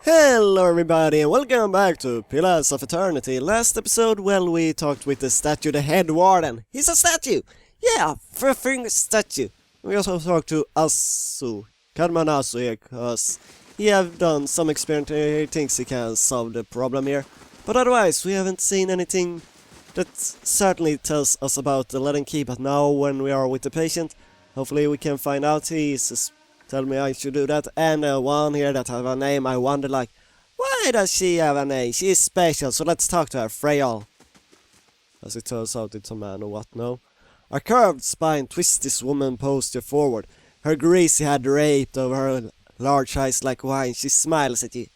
Hello everybody and welcome back to Pillars of Eternity. Last episode, we talked with the statue, the head warden. He's a statue! Yeah, freaking statue. We also talked to Kadmanasu here, cause he have done some experiment and he thinks he can solve the problem here. But otherwise, we haven't seen anything that certainly tells us about the letting key, but now when we are with the patient, hopefully we can find out. He's tell me I should do that. And one here that have a name, I wonder why does she have a name? She is special, so let's talk to her, Freyal. As it turns out, it's a man or what, no? A curved spine twists this woman posture forward. Her greasy head draped over her large eyes like wine. She smiles at you.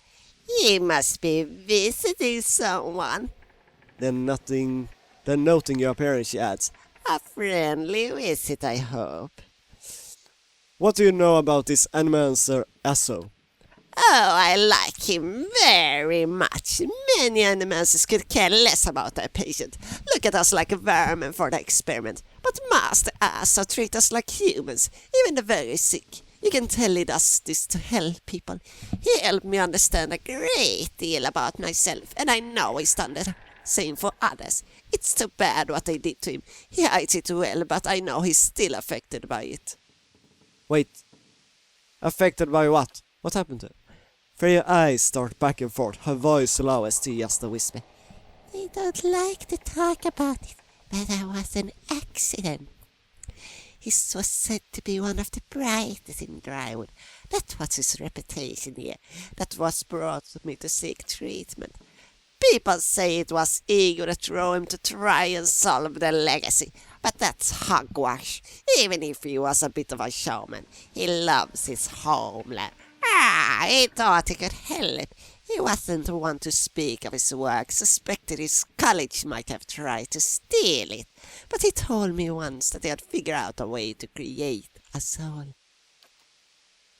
You must be visiting someone. Then noting your appearance, she adds, A friendly visit, I hope. what do you know about this Animancer Asso? Oh, I like him very much. Many animals could care less about their patient. Look at us like vermin for the experiment. But Master Asa treats us like humans, even the very sick. You can tell he does this to help people. He helped me understand a great deal about myself, and I know he's done the same for others. It's too bad what they did to him. He hides it well, but I know he's still affected by it. Wait, affected by what? What happened to her? Freya's eyes start back and forth, her voice low as to just a whisper. I don't like to talk about it, but there was an accident. He was said to be one of the brightest in Drywood. That was his reputation here. That was brought me to seek treatment. People say it was ego that drove him to try and solve the legacy, but that's hogwash. Even if he was a bit of a showman, he loves his homeland. He thought he could help. He wasn't the one to speak of his work, suspected his college might have tried to steal it, but he told me once that he had figured out a way to create a soul.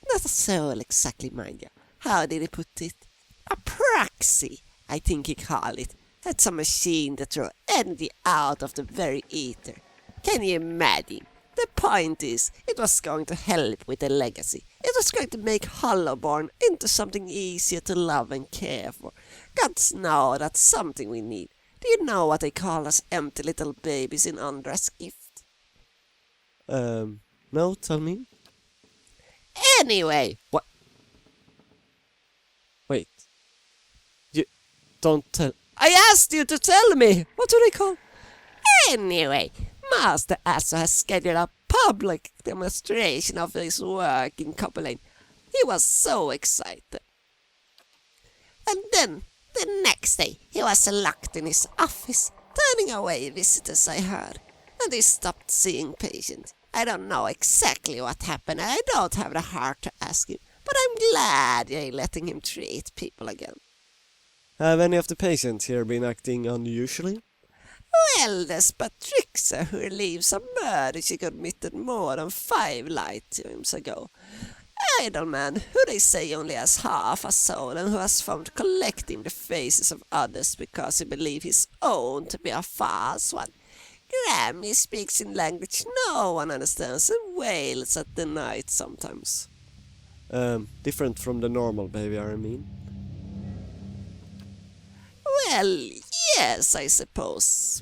Not a soul exactly, mind you. How did he put it? A proxy, I think he called it. That's a machine that throws energy out of the very ether. Can you imagine? The point is, it was going to help with the legacy. It was going to make Hollowborn into something easier to love and care for. Gods know that's something we need. Do you know what they call us empty little babies in Andra's gift? No, tell me. Anyway, What? Wait. You don't tell. I asked you to tell me. What do they call? Anyway, Master Asa has scheduled a public demonstration of his work in Copeland. He was so excited. And then, the next day, he was locked in his office, turning away visitors, I heard. And he stopped seeing patients. I don't know exactly what happened. I don't have the heart to ask him. But I'm glad you're letting him treat people again. Have any of the patients here been acting unusually? Well, there's Patricia, who relieves a murder she committed more than 5 lifetimes ago. Idle man, who they say only has half a soul and who has found collecting the faces of others because he believes his own to be a false one. Grammy speaks in language no one understands and wails at the night sometimes. Different from the normal behavior, I mean. Well, yes, I suppose.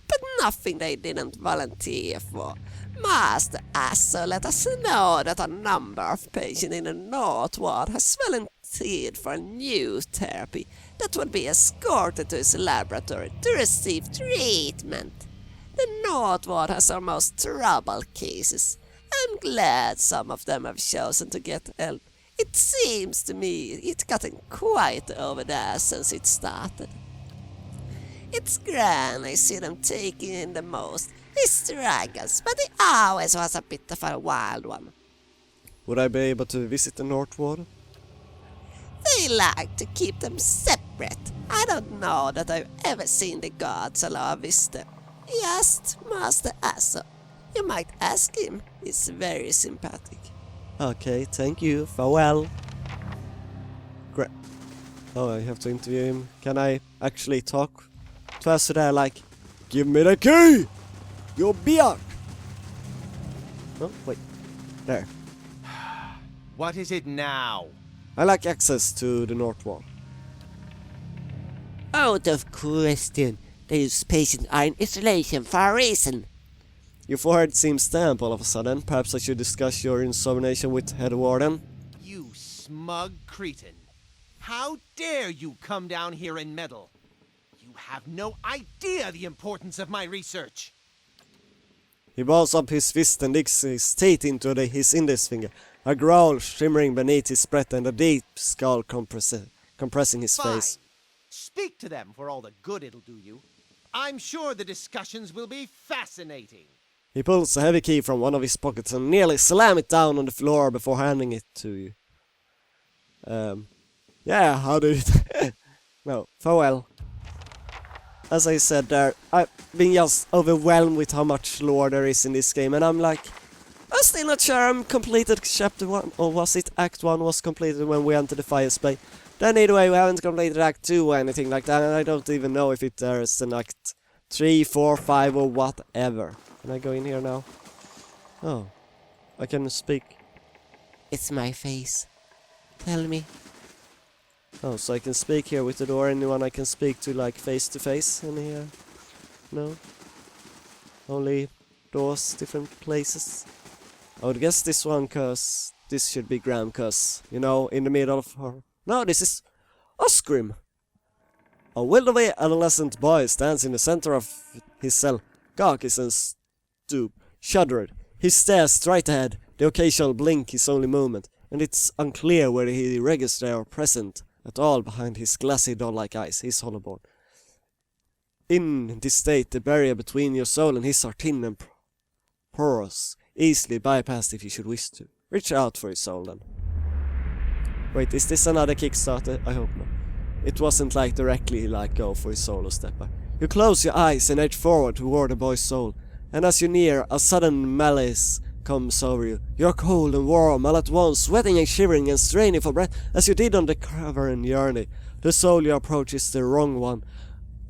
But nothing they didn't volunteer for. Master Asa let us know that a number of patients in the North Ward has volunteered for a new therapy that would be escorted to his laboratory to receive treatment. The North Ward has our most troubled cases. I'm glad some of them have chosen to get help. It seems to me it's gotten quiet over there since it started. It's grand I see them taking in the most. He struggles, but he always was a bit of a wild one. Would I be able to visit the North Ward? They like to keep them separate. I don't know that I've ever seen the gods allow a visitor. Just Master Asa. You might ask him. He's very sympathetic. Okay, thank you. Farewell. Great. Oh, I have to interview him. Can I actually talk to us there like, give me the key! Your beard! Oh, wait. There. What is it now? I lack access to the north wall. Out of question. Those patients are in isolation for a reason. Your forehead seems damp all of a sudden. Perhaps I should discuss your insubordination with Head Warden. You smug cretin. How dare you come down here and meddle? You have no idea the importance of my research. He balls up his fist and digs his teeth into his index finger, a growl shimmering beneath his breath and a deep scowl compressing his Fine. face. Speak to them for all the good it'll do you. I'm sure the discussions will be fascinating. He pulls a heavy key from one of his pockets and nearly slams it down on the floor before handing it to you. Yeah, how do you... No, farewell. As I said there, I've been just overwhelmed with how much lore there is in this game, and I'm still not sure I'm completed chapter 1, or was it Act 1 was completed when we entered the Fire Spray. Then either way, we haven't completed Act 2 or anything like that, and I don't even know if there is an Act 3, 4, 5 or whatever. Can I go in here now? Oh, I can speak. It's my face. Tell me. Oh, so I can speak here with the door. Anyone I can speak to, like, face to face in here? No? Only doors, different places? I would guess this one, cause this should be Graham, cause, you know, in the middle of her... No, this is Osgrim! A willowy adolescent boy stands in the center of his cell, gawkies and stoop, shuddered. He stares straight ahead, the occasional blink his only movement, and it's unclear whether he registers or present at all behind his glassy doll-like eyes. He's hollowborn. In this state, the barrier between your soul and his are thin and porous, easily bypassed if you should wish to. Reach out for his soul then. Wait, is this another Kickstarter? I hope not. It wasn't like directly like go for his soul or step by. You close your eyes and edge forward toward the boy's soul, and as you near, a sudden malaise comes over you. You're cold and warm all at once, sweating and shivering and straining for breath as you did on the cavern journey. The soul you approach is the wrong one.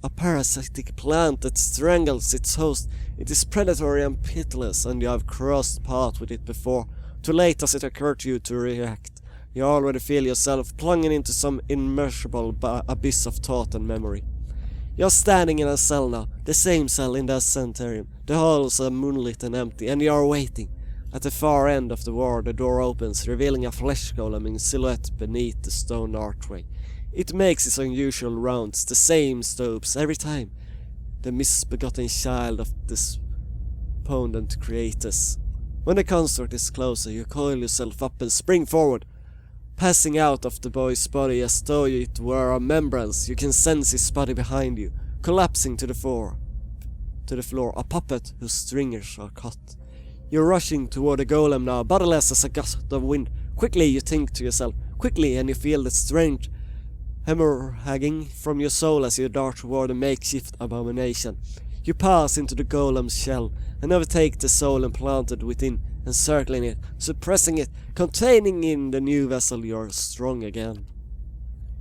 A parasitic plant that strangles its host. It is predatory and pitiless, and you have crossed paths with it before. Too late does it occur to you to react. You already feel yourself plunging into some immeasurable abyss of thought and memory. You're standing in a cell now, the same cell in the sanitarium. The halls are moonlit and empty, and you're waiting. At the far end of the ward, the door opens, revealing a flesh golem in silhouette beneath the stone archway. It makes its unusual rounds, the same stops every time. The misbegotten child of this despondent creators. When the construct is closer, you coil yourself up and spring forward. Passing out of the boy's body as though it were a membrane, you can sense his body behind you, collapsing to the floor, a puppet whose strings are cut. You're rushing toward the golem now, bodiless as a gust of wind. Quickly you think to yourself, quickly, and you feel the strange hemorrhaging from your soul as you dart toward the makeshift abomination. You pass into the golem's shell, and overtake the soul implanted within, encircling it, suppressing it, containing in the new vessel you're strong again.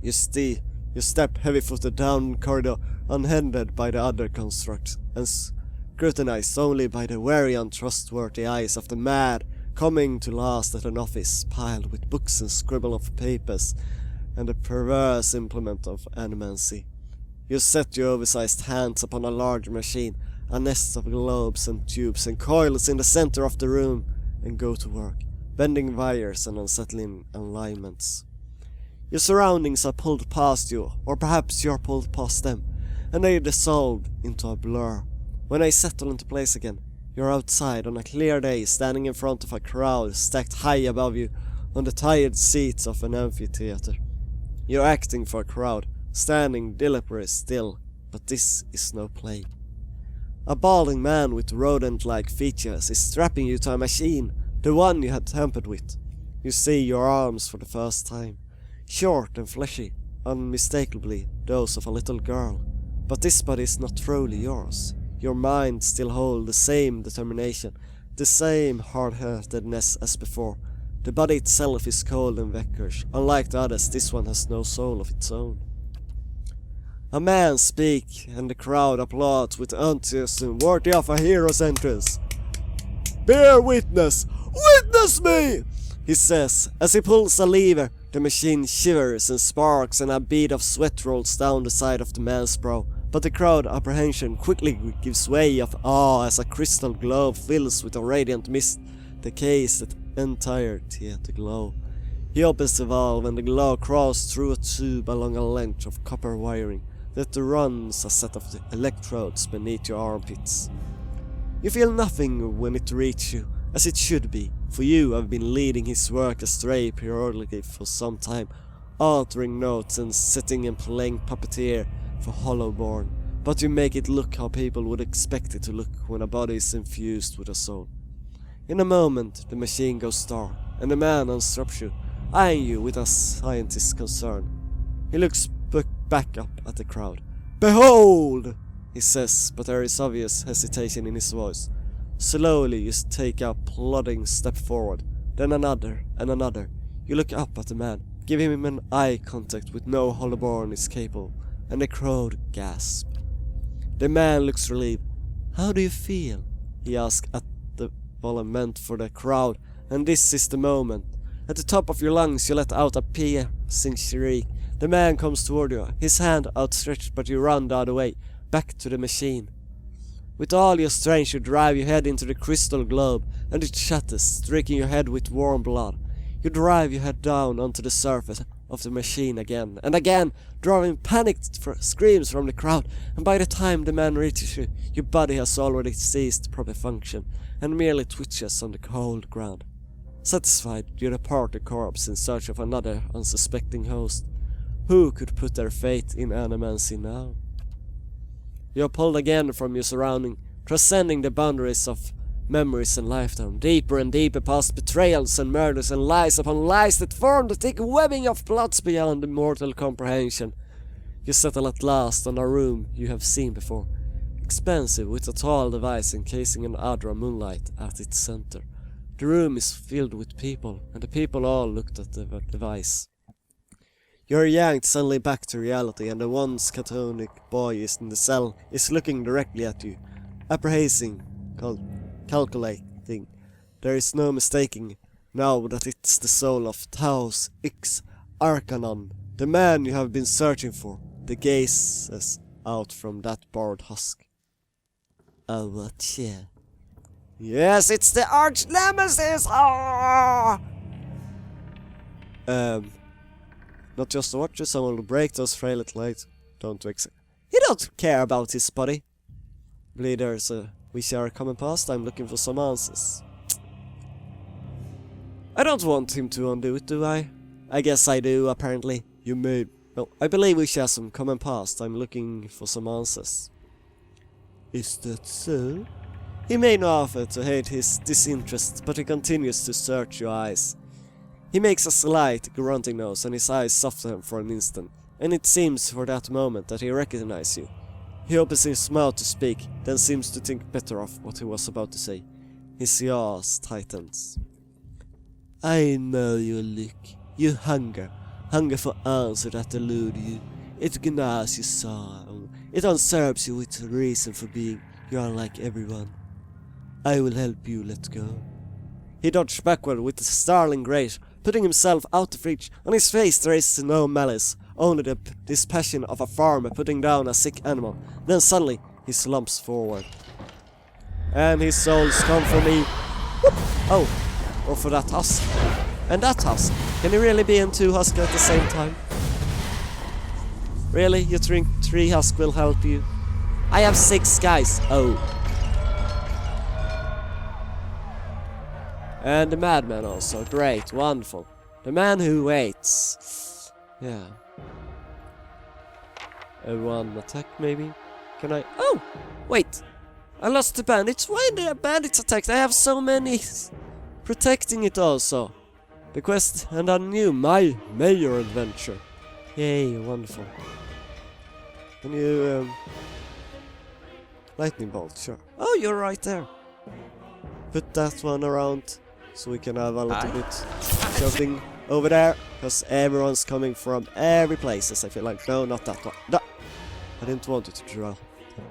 You step heavy-footed down the corridor, unhindered by the other constructs, and scrutinized only by the wary, untrustworthy eyes of the mad, coming to last at an office piled with books and scribble of papers, and a perverse implement of animancy. You set your oversized hands upon a large machine, a nest of globes and tubes and coils in the center of the room, and go to work, bending wires and unsettling alignments. Your surroundings are pulled past you, or perhaps you're pulled past them, and they dissolve into a blur. When they settle into place again, you're outside on a clear day, standing in front of a crowd stacked high above you on the tired seats of an amphitheater. You're acting for a crowd, standing deliberately still, but this is no play. A balding man with rodent-like features is strapping you to a machine, the one you had tampered with. You see your arms for the first time, short and fleshy, unmistakably those of a little girl. But this body is not truly yours. Your mind still holds the same determination, the same hard-heartedness as before. The body itself is cold and vacant. Unlike the others, this one has no soul of its own. A man speaks, and the crowd applauds with enthusiasm worthy of a hero's entrance. "Bear witness! Witness me!" he says, as he pulls a lever. The machine shivers and sparks and a bead of sweat rolls down the side of the man's brow. But the crowd apprehension quickly gives way of awe as a crystal globe fills with a radiant mist the case that entirety of the glow. He opens the valve and the glow crawls through a tube along a length of copper wiring that runs a set of the electrodes beneath your armpits. You feel nothing when it reaches you, as it should be, for you have been leading his work astray periodically for some time, altering notes and sitting and playing puppeteer for Hollowborn, but you make it look how people would expect it to look when a body is infused with a soul. In a moment, the machine goes dark, and the man unstraps you, eyeing you with a scientist's concern. He looks back up at the crowd. "Behold!" he says, but there is obvious hesitation in his voice. Slowly you take a plodding step forward, then another and another. You look up at the man, give him an eye contact with no Hollowborn is capable, and the crowd gasp. The man looks relieved. "How do you feel?" he asks at the volume meant for the crowd, and this is the moment. At the top of your lungs you let out a piercing shriek. The man comes toward you, his hand outstretched, but you run the other way, back to the machine. With all your strength you drive your head into the crystal globe, and it shatters, streaking your head with warm blood. You drive your head down onto the surface of the machine again and again, drawing panicked screams from the crowd, and by the time the man reaches you, your body has already ceased proper function, and merely twitches on the cold ground. Satisfied, you depart the corpse in search of another unsuspecting host. Who could put their faith in animancy now? You are pulled again from your surrounding, transcending the boundaries of memories and lifetime, deeper and deeper past betrayals and murders and lies upon lies that form the thick webbing of plots beyond mortal comprehension. You settle at last on a room you have seen before, expensive with a tall device encasing an Adra moonlight at its center. The room is filled with people, and the people all looked at the device. You are yanked suddenly back to reality, and the once catatonic boy is in the cell is looking directly at you, apprehending, calculating. There is no mistaking now that it's the soul of Taos Ix Arcanon, the man you have been searching for. The gazes out from that borrowed husk. Oh, what yeah? Yes, it's the arch nemesis! Ah! Not just a watcher, someone will break those frail little legs. Don't exit. He don't care about his body. Believe there's a we share a common past. I'm looking for some answers. I don't want him to undo it, do I? I guess I do, apparently. You may... No, I believe we share some common past. I'm looking for some answers. Is that so? He may not offer to hate his disinterest, but he continues to search your eyes. He makes a slight grunting nose, and his eyes soften for an instant, and it seems for that moment that he recognizes you. He opens his mouth to speak, then seems to think better of what he was about to say. His jaws tightens. I know your look. You hunger for answers that elude you. It gnaws your soul. It unserves you with reason for being. You are like everyone. I will help you let go. He dodged backward with a startling grace, putting himself out of reach. On his face there is no malice, only the dispassion of a farmer putting down a sick animal. Then suddenly he slumps forward. And his souls come for me. Whoop! Oh, or for that husk. And that husk. Can he really be in two husks at the same time? Really? You think 3 husks will help you? I have 6 guys. Oh. And the madman also. Great. Wonderful. The man who waits. Yeah. One attack maybe? Can I... Oh! Wait! I lost the bandits. Why the bandits attacked? I have so many protecting it also. The quest and a new major adventure. Yay, wonderful. Can you... lightning bolt, sure. Oh, you're right there. Put that one around so we can have a little bit something over there. Because everyone's coming from every places, I feel like. No, not that one. No! I didn't want it to draw.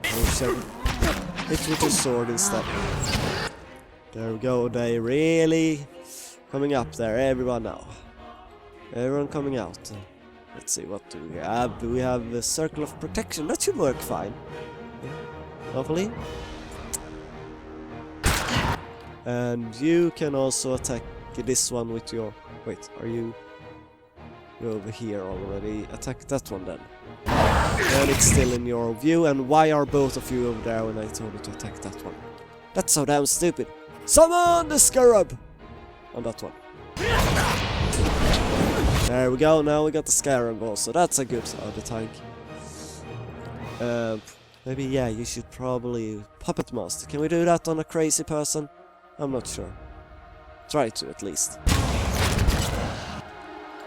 Hit with your sword instead. There we go, they really coming up there, everyone now. Everyone coming out. Let's see, what do we have? We have a circle of protection. That should work fine. Yeah, hopefully. And you can also attack this one with your... Wait, are you... You're over here already. Attack that one then. And it's still in your view. And why are both of you over there when I told you to attack that one? That's so damn stupid. Summon the Scarab! On that one. There we go, now we got the Scarab also. That's a good tank. Maybe, yeah, you should probably... Puppet Master. Can we do that on a crazy person? I'm not sure. Try to, at least.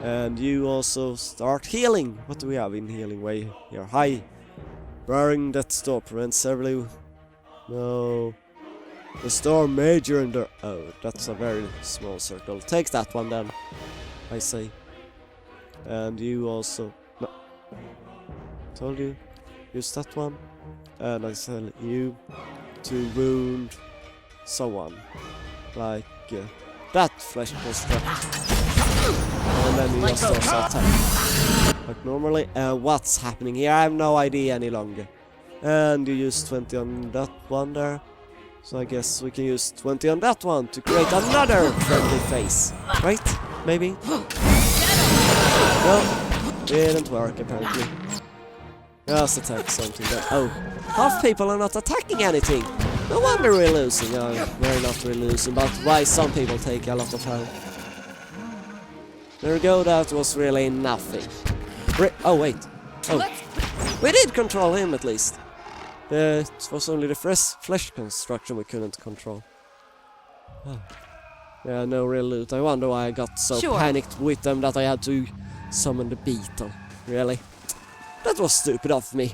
And you also start healing. What do we have in healing way here? Hi. Bearing that store prevents severely... No... Restore major and the... Oh, that's a very small circle. Take that one then, I say. And you also... No. Told you. Use that one. And I tell you to wound someone. Like that flesh construct. And then you just also attack. Like normally. What's happening here? I have no idea any longer. And you use 20 on that one there. So I guess we can use 20 on that one to create another friendly face. Right? Maybe? No, didn't work apparently. Let's attack something then. Oh, half people are not attacking anything. No wonder we're losing. We're not really losing, but why some people take a lot of time. There we go, that was really nothing. Oh wait. Oh, we did control him at least. It was only the flesh construction we couldn't control. Oh. Yeah, no real loot. I wonder why I got so panicked with them that I had to summon the beetle. Really? That was stupid of me.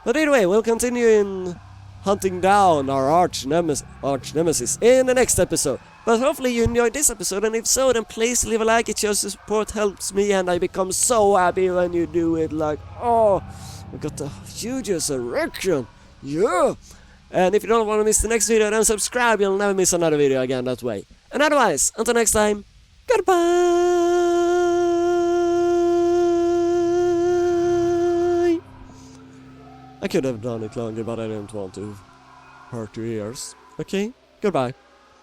But anyway, we'll continue in hunting down our arch nemesis in the next episode. But hopefully you enjoyed this episode, and if so, then please leave a like. It shows the support helps me, and I become so happy when you do it. Like, oh... We got a huge erection. Yeah! And if you don't want to miss the next video, then subscribe. You'll never miss another video again that way. And otherwise, until next time, goodbye! I could have done it longer, but I didn't want to hurt your ears. Okay? Goodbye.